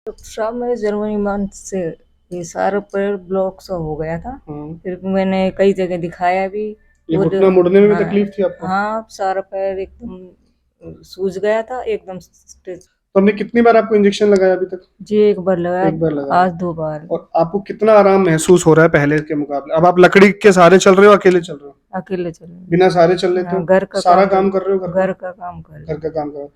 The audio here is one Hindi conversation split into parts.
डॉक्टर साहब मेरे जनवरी मंथ से ये सारा पैर ब्लॉक सा हो गया था। फिर मैंने कई जगह दिखाया भी। ये और घुटना मुड़ने में भी हाँ, तकलीफ थी आपको? हाँ सारा पैर एकदम सूज गया था एकदम तो हमने कितनी बार आपको इंजेक्शन लगाया अभी तक? जी एक बार लगाया। एक बार लगाया। आज 2 बार। और आपको कितना आराम महसूस हो रहा है पहले के मुकाबले? अब आप लकड़ी के सहारे चल रहे हो, अकेले चल रहे हो? अकेले चले। बिना सहारे चल लेते हो? घर का सारा काम कर रहे हो? घर का काम कर घर का काम कर रहे हो?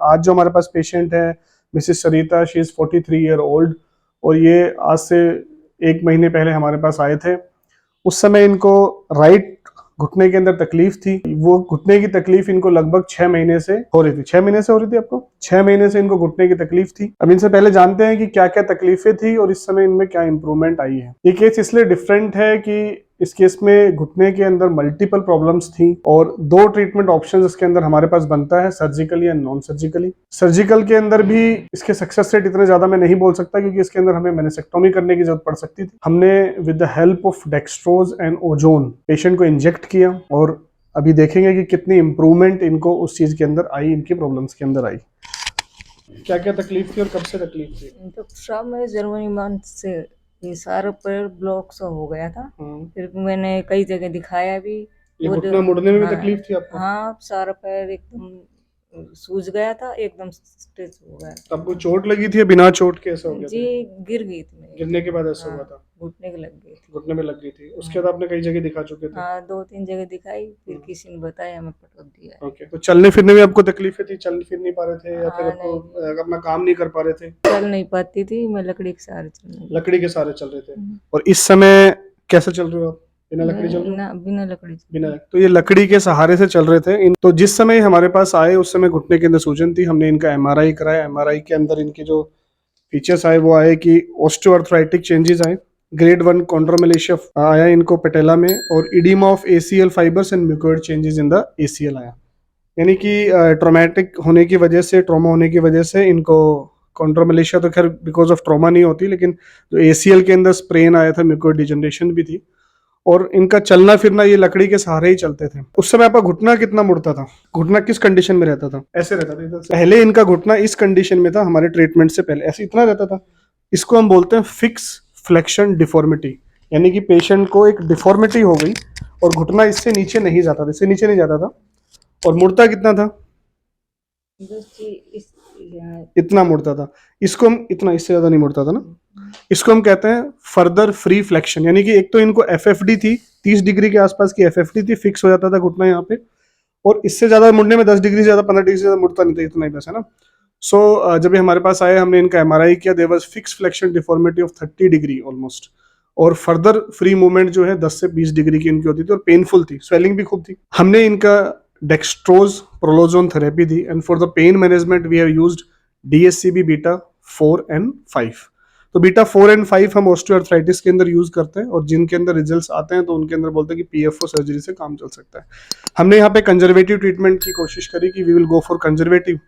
आज जो हमारे पास पेशेंट है Mrs Sarita, she is 43 year old, और ये आज से 1 महीने पहले हमारे पास आए थे। उस समय इनको राइट घुटने के अंदर तकलीफ थी। वो घुटने की तकलीफ इनको लगभग 6 महीने से हो रही थी। 6 महीने से हो रही थी आपको? 6 महीने से इनको घुटने की तकलीफ थी। अब इनसे पहले जानते हैं कि क्या क्या तकलीफें थी और इस समय इनमें क्या इंप्रूवमेंट आई है। ये केस इसलिए डिफरेंट है कि इस केस में घुटने के अंदर मल्टीपल प्रॉब्लम्स थी और 2 ट्रीटमेंट ऑप्शंस इसके अंदर हमारे पास बनता है, सर्जिकली या नॉन सर्जिकली। सर्जिकल के अंदर भी इसके सक्सेस रेट इतने ज्यादा मैं नहीं बोल सकता क्योंकि इसके अंदर हमें मैनेसेक्टोमी करने की जरूरत पड़ सकती थी। हमने with the help of dextrose and ozone patient को इंजेक्ट किया और अभी देखेंगे कि कितनी इंप्रूवमेंट इनको उस चीज के अंदर आई, इनकी प्रॉब्लम्स के अंदर आई। क्या क्या तकलीफ थी और कब से तकलीफ थी? डॉक्टर साहब मेरे जनवरी मंथ से ये सारा पैर ब्लॉक सा हो गया था। फिर मैंने कई जगह दिखाया भी। ये और घुटना मुड़ने में भी हाँ, तकलीफ थी आपको? हाँ सारा पैर एकदम सूज गया था एकदम स्ट्रेच हो गया। तो आपको चोट लगी थी या बिना चोट के ऐसा हो गया जी था? गिर गई थी मैं। गिरने के बाद ऐसा हाँ, हुआ था? घुटने की लग गई थी। घुटने में लग गई थी। उसके बाद आपने कई जगह दिखा चुके थे? हाँ 2-3 जगह दिखाई फिर किसी ने बताया हमें पटक दिया। ओके, तो चलने फिरने में आपको तकलीफें थी? चल फिर नहीं पा रहे थे या फिर हाँ आपको नहीं अपना काम नहीं कर पा रहे थे? चल नहीं पाती थी मैं लकड़ी के सहारे चल रही लकड़ी के सहारे चल रहे थे। और इस समय कैसे चल रहे हो आप? बिना लकड़ी चल रहे हो? ना बिना लकड़ी बिना। तो ये लकड़ी के सहारे से चल रहे थे। तो जिस समय हमारे पास आए उस समय घुटने के अंदर सूजन थी। हमने इनका एमआरआई कराया। एमआरआई के अंदर इनके जो फीचर्स आए वो आए कि ऑस्टियोआर्थराइटिक चेंजेस आए, ग्रेड 1 कॉन्ड्रोमलेशिया आया इनको पेटेला में, और oedema of ACL fibres and mucoid changes in the ACL आया। यानी कि ट्रोमेटिक होने की वजह से, ट्रॉमा होने की वजह से इनको कॉन्ड्रोमलेशिया तो खैर बिकॉज ऑफ ट्रॉमा नहीं होती, लेकिन जो एसीएल के अंदर स्प्रेन आया था, म्यूकोइड डिजनरेशन भी थी। और इनका चलना फिरना ये लकड़ी के सहारे ही चलते थे। उस समय आपका घुटना कितना मुड़ता था? घुटना किस कंडीशन में रहता था? ऐसे रहता था इधर से। पहले इनका घुटना इस कंडीशन में था हमारे ट्रीटमेंट से पहले, ऐसे इतना रहता था। इसको हम बोलते हैं फिक्स फ्लेक्शन डिफॉर्मिटी, यानी कि पेशेंट को एक डिफॉर्मिटी हो गई और घुटना इससे नीचे नहीं जाता था, इससे नीचे नहीं जाता था। और मुड़ता कितना था? इतना मुड़ता था। इसको हम इतना, इससे ज्यादा नहीं मुड़ता था ना। इसको हम कहते हैं फर्दर फ्री फ्लेक्शन, यानी कि एक तो इनको एफएफडी थी, 30 डिग्री के आसपास की एफएफडी थी, फिक्स हो जाता था घुटना यहाँ पे, और इससे ज्यादा मुड़ने में 10 डिग्री से ज्यादा, 15 डिग्री से ज्यादा मुड़ता नहीं था, इतना ही बस है ना। सो जब ये हमारे पास आए हमने इनका एमआरआई किया, there was fix flexion deformity of 30 degree almost, और फर्दर फ्री मूवमेंट जो है 10 से 20 डिग्री की इनकी होती थी और पेनफुल थी, स्वेलिंग भी खूब थी। हमने इनका डेक्सट्रोज प्रोलोजोन थेरेपी दी and for the pain management we have used DSCB beta 4 and 5। तो बीटा 4 एंड 5 हम ऑस्टियोआर्थराइटिस के अंदर यूज करते हैं और जिनके अंदर रिजल्ट्स आते हैं तो उनके अंदर बोलते हैं कि पीएफओ सर्जरी से काम चल सकता है। हमने यहाँ पे कंजर्वेटिव ट्रीटमेंट की कोशिश करी कि we will go for conservative,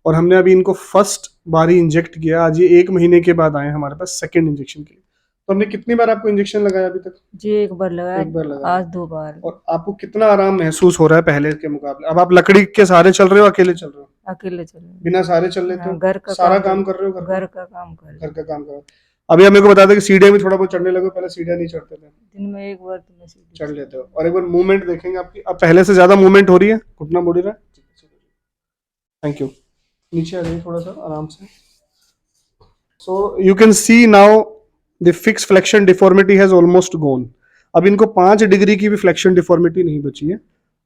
और हमने अभी इनको फर्स्ट बार ही इंजेक्ट किया। आज ये 1 महीने के बाद आए हमारे पास सेकंड इंजेक्शन के लिए। तो हमने कितनी बार आपको इंजेक्शन लगाया अभी तक? जी एक बार लगाया। एक बार लगाया। आज 2 बार। और आपको कितना आराम महसूस हो रहा है पहले के मुकाबले? अब आप लकड़ी के सहारे चल रहे हो, अकेले चल रहे हो? अकेले चल रही। बिना सहारे चल लेते हो? घर का सारा काम कर रहे हो? घर का काम कर घर का काम कर रहे हो। अभी आप मेरे को बता दें कि सीढ़ियाँ भी थोड़ा बहुत चढ़ने लगे, पहले सीढ़ियाँ नहीं चढ़ते थे? दिन में एक बार तो मैं सीढ़ी चढ़ लेते हो। और एक बार मूवमेंट देखेंगे आपकी, अब पहले से ज्यादा मूवमेंट हो रही है, घुटना मुड़ रहा है। Thank you. नीचे आ जाइए थोड़ा सा आराम से। So you can see now the fix flexion deformity has almost gone. अब इनको 5 डिग्री की भी फ्लेक्शन डिफॉर्मिटी नहीं बची है।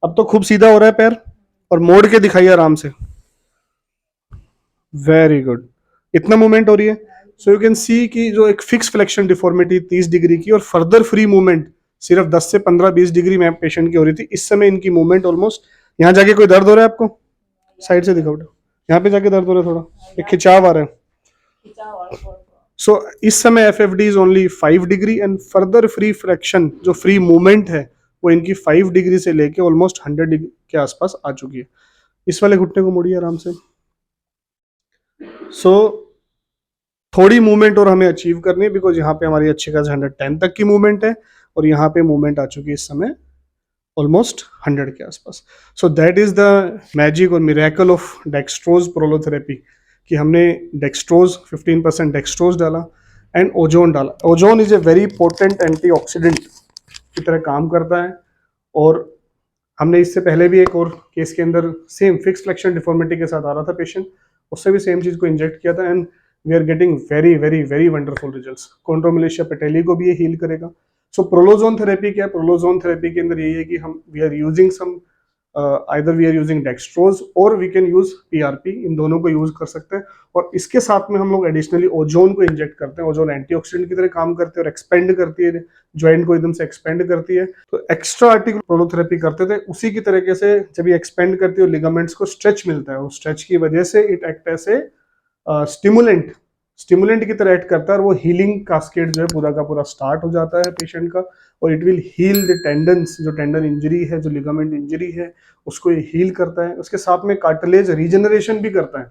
अब तो खूब सीधा हो रहा है पैर, और मोड़ के दिखाइए आराम से। वेरी गुड, इतना मूवमेंट हो रही है। सो यू कैन सी कि जो एक फिक्स फ्लेक्शन डिफॉर्मिटी 30 डिग्री की और फर्दर फ्री मूवमेंट सिर्फ 10 से 15-20 डिग्री में पेशेंट की हो रही थी, इस समय इनकी मूवमेंट ऑलमोस्ट। यहाँ जाके कोई दर्द हो रहा है आपको? साइड से दिखाओ, यहाँ पे जाके दर्द हो रहा है, थोड़ा एक खिंचाव आ रहा है। सो इस समय F F D is only 5 degree and further free fraction, जो फ्री मूवमेंट है वो इनकी 5 डिग्री से लेके ऑलमोस्ट 100 डिग्री के आसपास आ चुकी है। इस वाले घुटने को मोड़िए आराम से। सो थोड़ी मूवमेंट और हमें अचीव करनी है, बिकॉज यहाँ पे हमारी अच्छी खासी 110 तक की मूवमेंट है और यहाँ पे मूवमेंट आ चुकी है इस समय ऑलमोस्ट 100 के आसपास. So that is the magic और मिरेकल ऑफ डेक्सट्रोज प्रोलोथेरेपी कि हमने डेक्सट्रोज 15% डेक्सट्रोज डाला एंड ओजोन डाला. Ozone is a very potent antioxidant की तरह काम करता है और हमने इससे पहले भी एक और केस के अंदर सेम फिक्स फ्लेक्शन डिफॉर्मिटी के साथ आ रहा था पेशेंट, उससे भी सेम चीज को इंजेक्ट किया था and we are getting very very very wonderful results. Chondromalacia patellae को भी ये हील करेगा. सो प्रोलोजोन थेरेपी क्या है? प्रोलोजोन थेरेपी के अंदर यही है कि हम we are using some either we are using dextrose और वी कैन यूज पीआरपी, इन दोनों को यूज कर सकते हैं और इसके साथ में हम लोग एडिशनली ओजोन को इंजेक्ट करते हैं. ओजोन एंटीऑक्सीडेंट की तरह काम करते हैं और एक्सपेंड करती है, ज्वाइंट को एकदम से एक्सपेंड करती है. तो एक्स्ट्रा आर्टिकुलर प्रोलोथेरेपी करते थे, उसी की तरीके से जब ये एक्सपेंड करती है लिगामेंट्स को स्ट्रेच मिलता है, उस स्ट्रेच की वजह से it act as a stimulant की तरह एक्ट करता है और वो हीलिंग कास्केड जो है पूरा का पूरा स्टार्ट हो जाता है पेशेंट का और it will heal the tendons, जो टेंडन इंजरी है, जो लिगामेंट इंजरी है, उसको ये हील करता है. उसके साथ में कार्टिलेज रीजनरेशन भी करता है.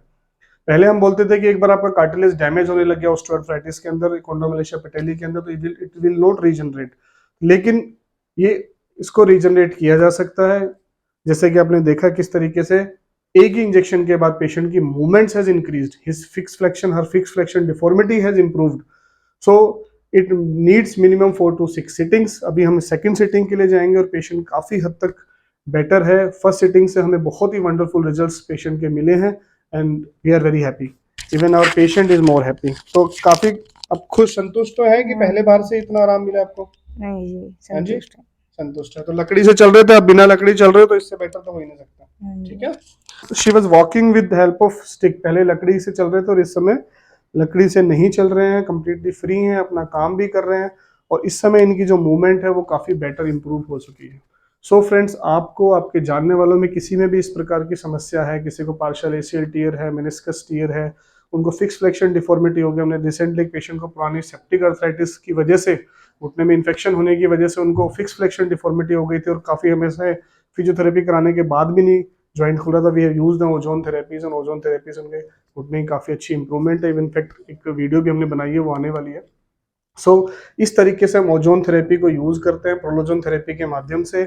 पहले हम बोलते थे कि एक बार आपका कार्टिलेज डैमेज होने लग गया ऑस्टियोआर्थराइटिस के अंदर, कॉन्ड्रोमलेशिया पेटेली के अंदर, तो इट विल नॉट रीजनरेट, लेकिन ये इसको रीजनरेट किया जा सकता है. जैसे कि आपने देखा किस तरीके से एक ही इंजेक्शन के बाद पेशेंट की movements has increased, his fix flexion, her fix flexion deformity has improved. So it needs minimum 4 to 6 sittings. अभी हम सेकंड सिटिंग के लिए जाएंगे और पेशेंट काफी हद तक बेटर है. फर्स्ट सिटिंग से हमें बहुत ही वंडरफुल रिजल्ट्स पेशेंट के मिले हैं and we are very happy. Even our patient is more happy. तो काफी अब खुश संतुष्ट तो है कि पहले बार से इतना आराम मिला आपको? नहीं जी, हाँ जी, संतुष्ट है। संतुष्ट है. तो लकड़ी से चल रहे थे, अब बिना लकड़ी चल रहे हो, तो इससे बेटर तो हो ही नहीं सकता. हाँ जी। ठीक है. She was walking with help of stick. पहले लकड़ी से चल रहे थे और इस समय लकड़ी से नहीं चल रहे हैं, कंप्लीटली फ्री हैं, अपना काम भी कर रहे हैं और इस समय इनकी जो मूवमेंट है वो काफी बेटर इंप्रूव हो चुकी है. सो फ्रेंड्स, आपको आपके जानने वालों में किसी में भी इस प्रकार की समस्या है, किसी को पार्शियल एसीएल टीयर है, मेनिस्कस टीयर है, उनको फिक्स फ्लेक्शन डिफॉर्मिटी हो गया. हमने रिसेंटली एक पेशेंट को पुरानी सेप्टिक अर्थराइटिस की वजह से, घुटने में इन्फेक्शन होने की वजह से उनको फिक्स फ्लेक्शन डिफॉर्मिटी हो गई थी और काफी हमेशा फिजियोथेरेपी कराने के बाद भी नहीं ज्वाइंट खुला था. We have used ozone therapies, और ओजोन थेरेपीज उनके घुटने की काफी अच्छी इंप्रूवमेंट है. इनफैक्ट एक वीडियो भी हमने बनाई है, वो आने वाली है. सो इस तरीके से हम ओजोन थेरेपी को यूज करते हैं. प्रोलोजोन थेरेपी के माध्यम से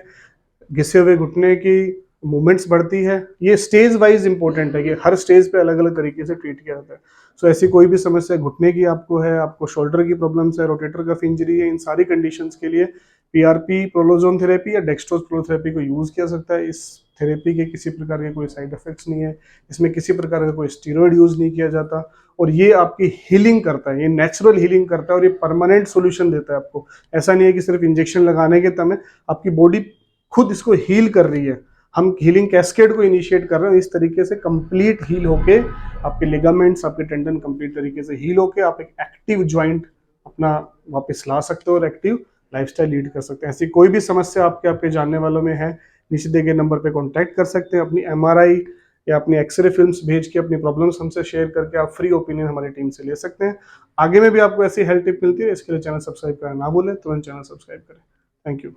घिसे हुए घुटने की मूवमेंट्स बढ़ती है. ये स्टेज वाइज इंपॉर्टेंट है कि हर स्टेज पे अलग अलग तरीके से ट्रीट किया जाता है. सो ऐसी कोई भी समस्या घुटने की आपको है, आपको शोल्डर की प्रॉब्लम्स है, रोटेटर कफ इंजरी है, इन सारी कंडीशंस के लिए पीआरपी, प्रोलोजोन थेरेपी या डेक्सट्रोज प्रोलोथेरेपी को यूज किया सकता है. इस थेरेपी के किसी प्रकार के कोई साइड इफेक्ट्स नहीं है, इसमें किसी प्रकार का कोई स्टीरॉयड यूज नहीं किया जाता और ये आपकी हीलिंग करता है, ये नेचुरल हीलिंग करता है और ये परमानेंट सोल्यूशन देता है आपको. ऐसा नहीं है कि सिर्फ इंजेक्शन लगाने के समय आपकी बॉडी खुद इसको हील कर रही है. हम हीलिंग कैस्केड को इनिशिएट कर रहे हैं. इस तरीके से कंप्लीट हील होके आपके लिगामेंट्स, आपके टेंडन कंप्लीट तरीके से हील होके आप एक एक्टिव ज्वाइंट अपना वापस ला सकते हो और एक्टिव लाइफस्टाइल लीड कर सकते हैं. ऐसी कोई भी समस्या आपके जानने वालों में है, नीचे दिए गए नंबर पे कांटेक्ट कर सकते हैं. अपनी एमआरआई या अपनी एक्सरे फिल्म्स भेज के अपनी प्रॉब्लम्स हमसे शेयर करके आप फ्री ओपिनियन हमारी टीम से ले सकते हैं. आगे में भी आपको ऐसी हेल्थ टिप मिलती है. इसके लिए चैनल सब्सक्राइब करना ना भूलें, तुरंत चैनल सब्सक्राइब करें. Thank you.